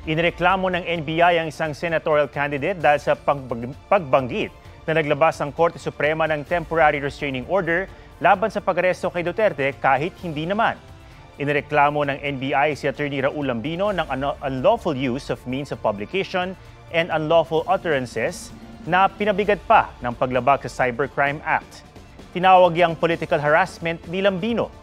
Inireklamo ng NBI ang isang senatorial candidate dahil sa pagbanggit na naglabas ang Korte Suprema ng temporary restraining order laban sa pag-aresto kay Duterte kahit hindi naman. Inireklamo ng NBI si Attorney Raul Lambino ng unlawful use of means of publication and unlawful utterances na pinabigat pa ng paglabag sa Cybercrime Act. Tinawag yang political harassment ni Lambino.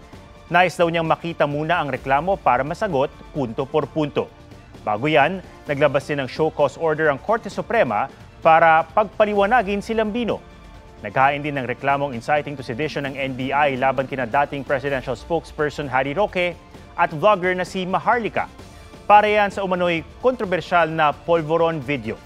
Nais daw niyang makita muna ang reklamo para masagot punto por punto. Bago yan, naglabas din ng show cause order ang Korte Suprema para pagpaliwanagin si Lambino. Naghain din ng reklamong inciting to sedition ng NBI laban kina dating presidential spokesperson Harry Roque at vlogger na si Maharlika. Para yan sa umano'y kontrobersyal na polvoron video.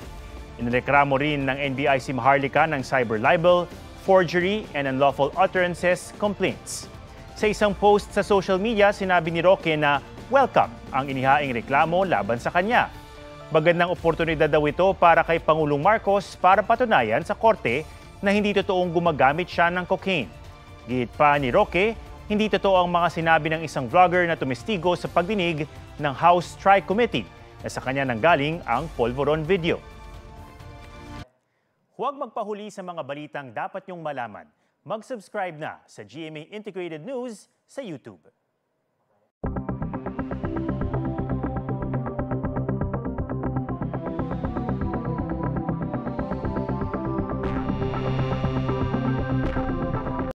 Inireklamo rin ng NBI si Maharlika ng cyber libel, forgery, and unlawful utterances complaints. Sa isang post sa social media, sinabi ni Roque na welcome ang inihaing reklamo laban sa kanya. Magandang oportunidad daw ito para kay Pangulong Marcos para patunayan sa korte na hindi totoong gumagamit siya ng cocaine. Gihit pa ni Roque, hindi totoo ang mga sinabi ng isang vlogger na tumestigo sa pagdinig ng House Tri-Committee na sa kanya nanggaling ang polvoron video. Huwag magpahuli sa mga balitang dapat niyong malaman. Mag-subscribe na sa GMA Integrated News sa YouTube.